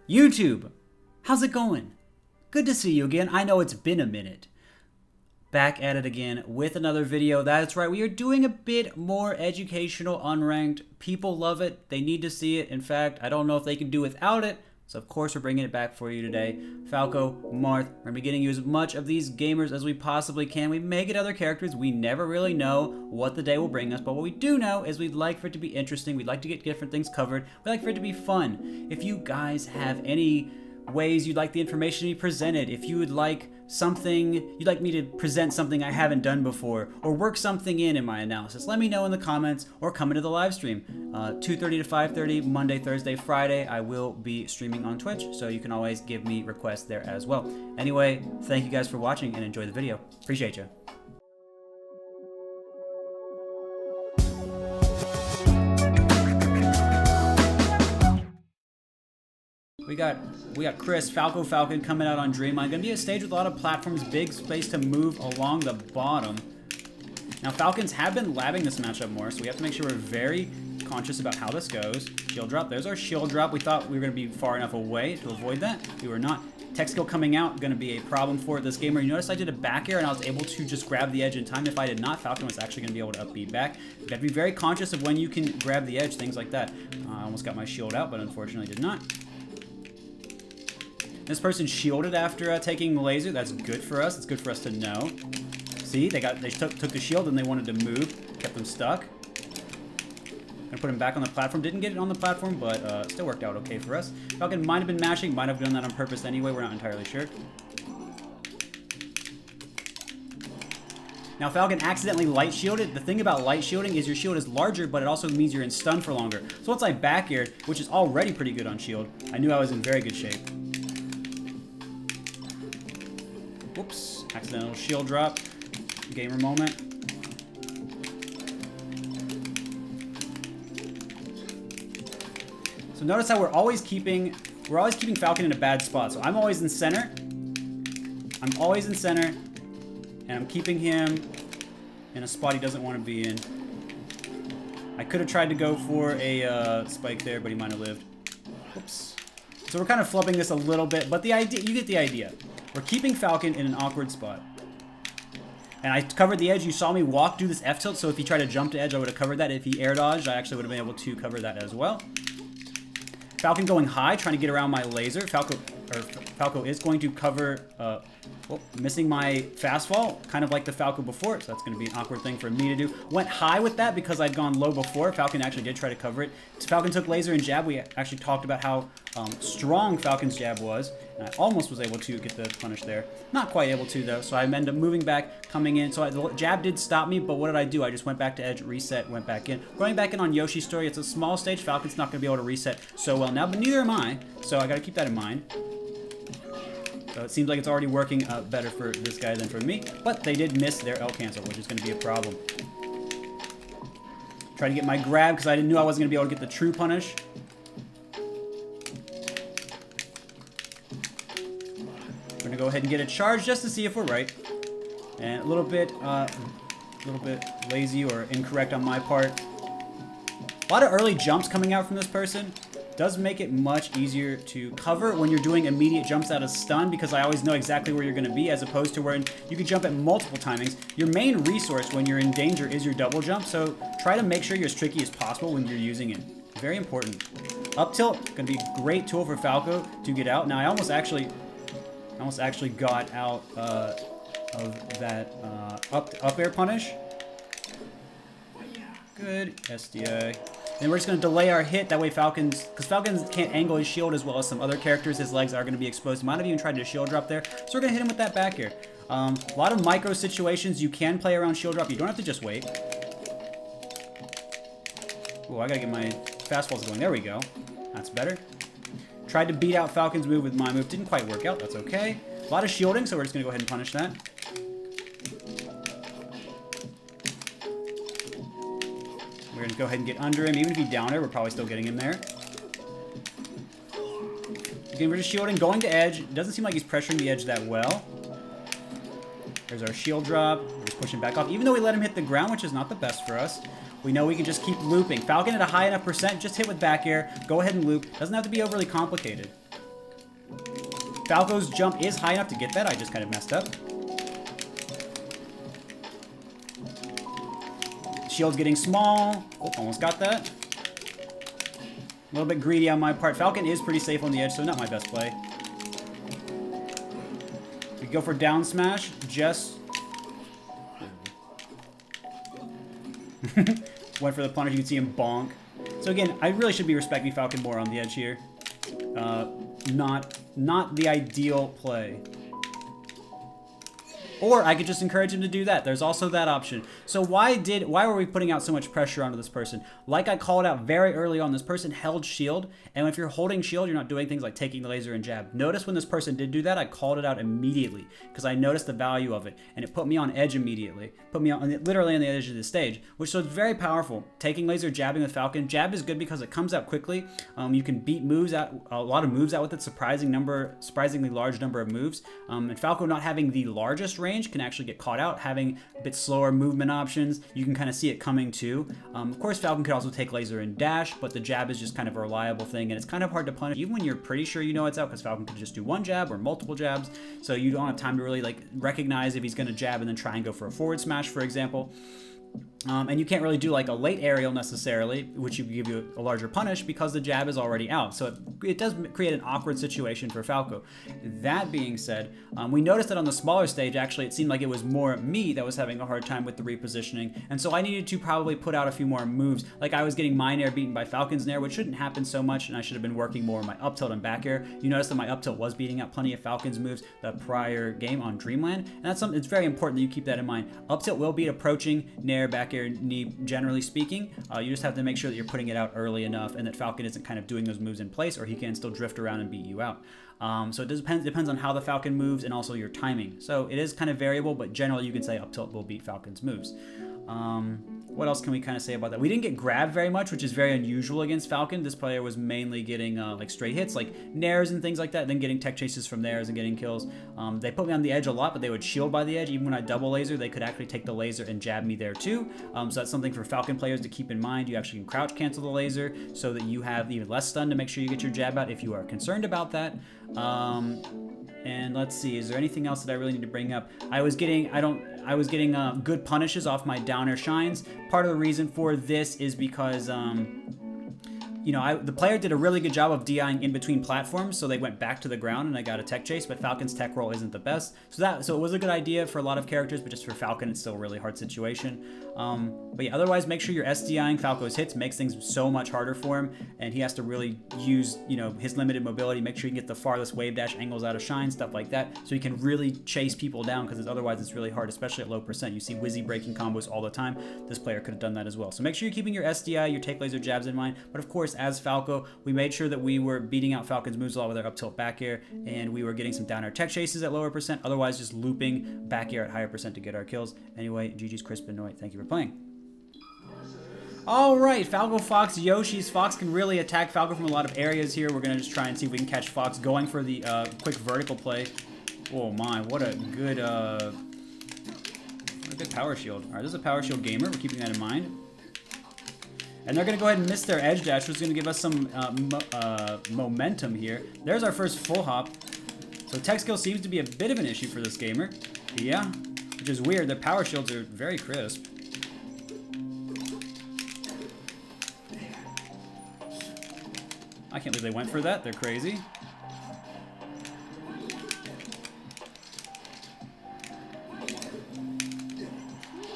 YouTube, how's it going? Good to see you again. I know it's been a minute. Back at it again with another video. That's right, we are doing a bit more educational unranked. People love it. They need to see it. In fact, I don't know if they can do without it. So of course we're bringing it back for you today. Falco, Marth, we're going to be getting you as much of these gamers as we possibly can. We may get other characters. We never really know what the day will bring us. But what we do know is we'd like for it to be interesting. We'd like to get different things covered. We'd like for it to be fun. If you guys have any ways you'd like the information to be presented, if you would like something, you'd like me to present something I haven't done before, or work something in my analysis, let me know in the comments or come into the live stream. 2:30 to 5:30, Monday, Thursday, Friday, I will be streaming on Twitch, so you can always give me requests there as well. Anyway, thank you guys for watching and enjoy the video. Appreciate you. We got Chris, Falco Falcon coming out on Dreamline. Gonna be a stage with a lot of platforms, big space to move along the bottom. Now Falcons have been labbing this matchup more, so we have to make sure we're very conscious about how this goes. Shield drop, there's our shield drop. We thought we were gonna be far enough away to avoid that. We were not. Tech skill coming out, gonna be a problem for this gamer. You notice I did a back air and I was able to just grab the edge in time. If I did not, Falcon was actually gonna be able to up B back. You gotta be very conscious of when you can grab the edge, things like that. I almost got my shield out, but unfortunately did not. This person shielded after taking the laser. That's good for us. It's good for us to know. See, they took the shield and they wanted to move, kept them stuck. Gonna put him back on the platform. Didn't get it on the platform, but still worked out okay for us. Falcon might have been mashing, might have done that on purpose anyway. We're not entirely sure. Now Falcon accidentally light shielded. The thing about light shielding is your shield is larger, but it also means you're in stun for longer. So once I back aired, which is already pretty good on shield, I knew I was in very good shape. Whoops, accidental shield drop. Gamer moment. So notice how we're always keeping Falcon in a bad spot. So I'm always in center. I'm always in center. And I'm keeping him in a spot he doesn't want to be in. I could have tried to go for a spike there, but he might have lived. Whoops. So we're kind of flubbing this a little bit, but the idea, you get the idea. We're keeping Falcon in an awkward spot. And I covered the edge. You saw me walk, do this F tilt, so if he tried to jump to edge, I would have covered that. If he air dodged, I actually would have been able to cover that as well. Falcon going high, trying to get around my laser. Falco is going to cover, missing my fast fall, kind of like the Falco before, so that's going to be an awkward thing for me to do. Went high with that because I'd gone low before. Falcon actually did try to cover it. So Falcon took laser and jab. We actually talked about how strong Falcon's jab was, and I almost was able to get the punish there. Not quite able to, though, so I ended up moving back, coming in. So the jab did stop me, but what did I do? I just went back to edge, reset, went back in. Going back in on Yoshi's story, it's a small stage. Falcon's not going to be able to reset so well now, but neither am I, so I got to keep that in mind. So it seems like it's already working better for this guy than for me. But they did miss their L cancel, which is going to be a problem. Try to get my grab because I knew I wasn't going to be able to get the true punish. We're going to go ahead and get a charge just to see if we're right. And a little bit lazy or incorrect on my part. A lot of early jumps coming out from this person. Does make it much easier to cover when you're doing immediate jumps out of stun, because I always know exactly where you're going to be, as opposed to where you can jump at multiple timings. Your main resource when you're in danger is your double jump, so try to make sure you're as tricky as possible when you're using it. Very important. Up tilt, going to be a great tool for Falco to get out. Now I almost actually got out of that up air punish. Good SDI. And we're just going to delay our hit, that way because Falcons can't angle his shield as well as some other characters. His legs are going to be exposed. Might have even tried to shield drop there. So we're going to hit him with that back air. A lot of micro situations you can play around shield drop. You don't have to just wait. Oh, I got to get my fastballs going. There we go. That's better. Tried to beat out Falcon's move with my move. Didn't quite work out. That's okay. A lot of shielding, so we're just going to go ahead and punish that. We're going to go ahead and get under him. Even if he's down there, we're probably still getting him there. Again, we're just shielding, going to edge. It doesn't seem like he's pressuring the edge that well. There's our shield drop. We're just pushing back off. Even though we let him hit the ground, which is not the best for us, we know we can just keep looping. Falcon at a high enough percent, just hit with back air. Go ahead and loop. Doesn't have to be overly complicated. Falco's jump is high enough to get that. I just kind of messed up. Shield's getting small. Oh, almost got that. A little bit greedy on my part. Falcon is pretty safe on the edge, so not my best play. We go for down smash. Just went for the punish. You can see him bonk. So again, I really should be respecting Falcon more on the edge here. Not the ideal play. Or I could just encourage him to do that. There's also that option. So why were we putting out so much pressure onto this person? Like I called out very early on, this person held shield. And if you're holding shield, you're not doing things like taking the laser and jab. Notice when this person did do that, I called it out immediately because I noticed the value of it. And it put me on edge immediately. Put me on literally on the edge of the stage, which was very powerful. Taking laser, jabbing with Falcon. Jab is good because it comes out quickly. You can beat moves out, a lot of moves out with it. Surprisingly large number of moves. And Falco not having the largest range can actually get caught out, having a bit slower movement options. You can kind of see it coming too. Of course, Falcon could also take laser and dash, but the jab is just kind of a reliable thing, and it's kind of hard to punish, even when you're pretty sure you know it's out, because Falcon could just do one jab or multiple jabs, so you don't have time to really like recognize if he's going to jab and then try and go for a forward smash, for example. And you can't really do like a late aerial necessarily, which would give you a larger punish because the jab is already out. So it does create an awkward situation for Falco. That being said, we noticed that on the smaller stage, actually, it seemed like it was more me that was having a hard time with the repositioning. And so I needed to probably put out a few more moves. Like I was getting my nair beaten by Falcon's nair, which shouldn't happen so much. And I should have been working more on my up tilt and back air. You notice that my up tilt was beating out plenty of Falcon's moves the prior game on Dreamline. And that's something, it's very important that you keep that in mind. Up tilt will beat approaching nair, back air, knee, generally speaking. You just have to make sure that you're putting it out early enough and that Falcon isn't kind of doing those moves in place, or he can still drift around and beat you out. So it depends on how the Falcon moves and also your timing. So it is kind of variable, but generally you can say up tilt will beat Falcon's moves. What else can we kind of say about that? We didn't get grabbed very much, which is very unusual against Falcon. This player was mainly getting like straight hits, like nairs and things like that, then getting tech chases from theirs and getting kills. They put me on the edge a lot, but they would shield by the edge. Even when I double laser, they could actually take the laser and jab me there too. So that's something for Falcon players to keep in mind. You actually can crouch cancel the laser so that you have even less stun to make sure you get your jab out if you are concerned about that. And let's see, is there anything else that I really need to bring up? I was getting good punishes off my down air shines. Part of the reason for this is because you know, the player did a really good job of DIing in between platforms, so they went back to the ground and I got a tech chase, but Falcon's tech roll isn't the best. So it was a good idea for a lot of characters, but just for Falcon, it's still a really hard situation. But yeah, otherwise, make sure you're SDIing Falco's hits. Makes things so much harder for him, and he has to really use, you know, his limited mobility, make sure you can get the farthest wave dash angles out of shine, stuff like that, so he can really chase people down, because otherwise it's really hard, especially at low percent. You see Wizzy breaking combos all the time. This player could have done that as well. So make sure you're keeping your SDI, your take laser jabs in mind, but of course, as Falco, we made sure that we were beating out Falcon's moves a lot with our up tilt back air, and we were getting some down air tech chases at lower percent, otherwise just looping back air at higher percent to get our kills. Anyway, GG's Chris Benoit, thank you for playing. Alright, Falco Fox, Yoshi's. Fox can really attack Falco from a lot of areas here. We're going to just try and see if we can catch Fox going for the quick vertical play. Oh my, what a good power shield. Alright, this is a power shield gamer. We're keeping that in mind. And they're going to go ahead and miss their edge dash, which is going to give us some momentum here. There's our first full hop. So tech skill seems to be a bit of an issue for this gamer. Yeah, which is weird. Their power shields are very crisp. I can't believe they went for that. They're crazy.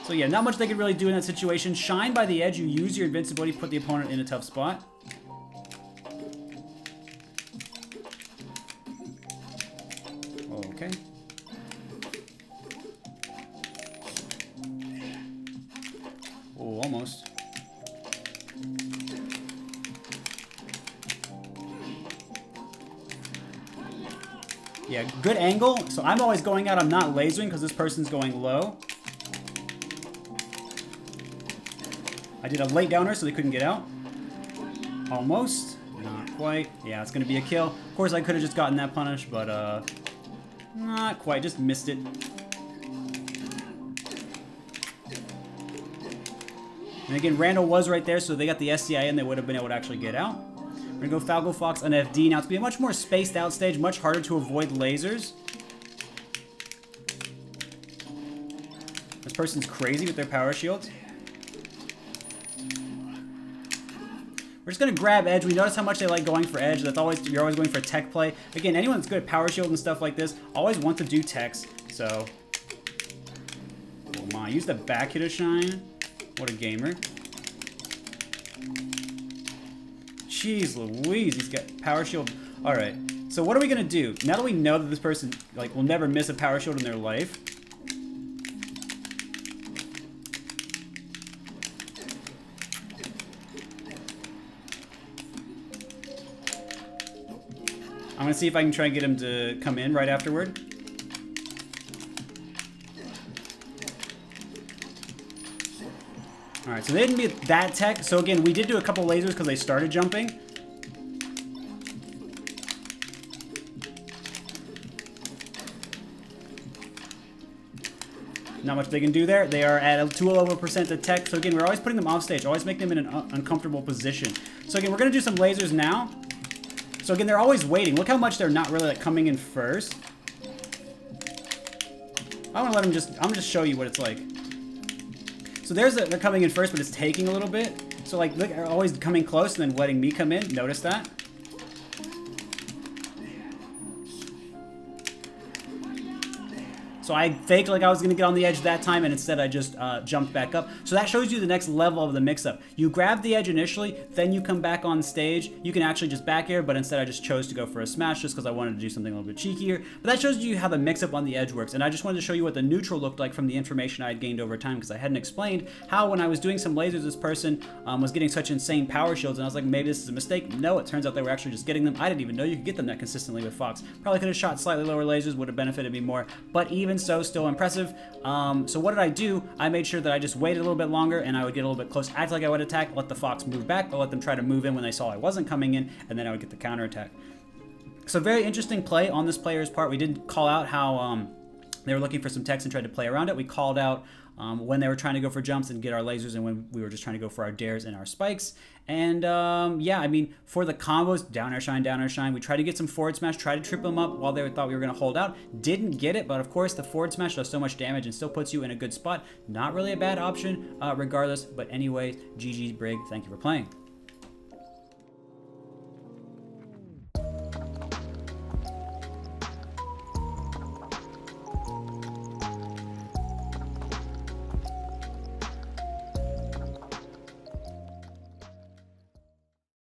So yeah, not much they could really do in that situation. Shine by the edge, you use your invincibility, put the opponent in a tough spot. Okay. Oh, almost. Yeah, good angle. So I'm always going out, I'm not lasering because this person's going low. I did a late downer so they couldn't get out. Almost. Not quite. Yeah, it's going to be a kill. Of course, I could have just gotten that punish, but not quite. Just missed it. And again, Randall was right there, so they got the SCI in. They would have been able to actually get out. We're gonna go Falco Fox on FD. Now, it's be a much more spaced out stage, much harder to avoid lasers. This person's crazy with their power shields. We're just gonna grab edge. We notice how much they like going for edge. You're always going for tech play. Again, anyone that's good at power shield and stuff like this always want to do techs. So, oh my, use the back hitter shine. What a gamer. Jeez Louise, he's got power shield. All right, so what are we gonna do? Now that we know that this person like will never miss a power shield in their life, I'm gonna see if I can try and get him to come in right afterward. All right, so they didn't be that tech. So again, we did do a couple lasers because they started jumping. Not much they can do there. They are at a 2% of tech. So again, we're always putting them off stage, always making them in an uncomfortable position. So again, we're gonna do some lasers now. So again, they're always waiting. Look how much they're not really like coming in first. I want to let them I'm gonna just show you what it's like. So they're coming in first, but it's taking a little bit. So like, look, they're always coming close and then letting me come in. Notice that. So I faked like I was going to get on the edge that time, and instead I just jumped back up. So that shows you the next level of the mix-up. You grab the edge initially, then you come back on stage. You can actually just back air, but instead I just chose to go for a smash just because I wanted to do something a little bit cheekier. But that shows you how the mix-up on the edge works, and I just wanted to show you what the neutral looked like from the information I had gained over time, because I hadn't explained how when I was doing some lasers, this person was getting such insane power shields, and I was like, maybe this is a mistake. No, it turns out they were actually just getting them. I didn't even know you could get them that consistently with Fox. Probably could have shot slightly lower lasers, would have benefited me more, but even so, still impressive. So what did I do? I made sure that I just waited a little bit longer, and I would get a little bit close, act like I would attack, let the Fox move back, but let them try to move in when they saw I wasn't coming in, and then I would get the counter attack. So very interesting play on this player's part. We didn't call out how they were looking for some techs and tried to play around it. We called out when they were trying to go for jumps and get our lasers, and when we were just trying to go for our dares and our spikes. And yeah, I mean, for the combos, down air shine, we tried to get some forward smash, try to trip them up while they thought we were going to hold out. Didn't get it, but of course the forward smash does so much damage and still puts you in a good spot. Not really a bad option regardless, but anyway, GG Brig, thank you for playing.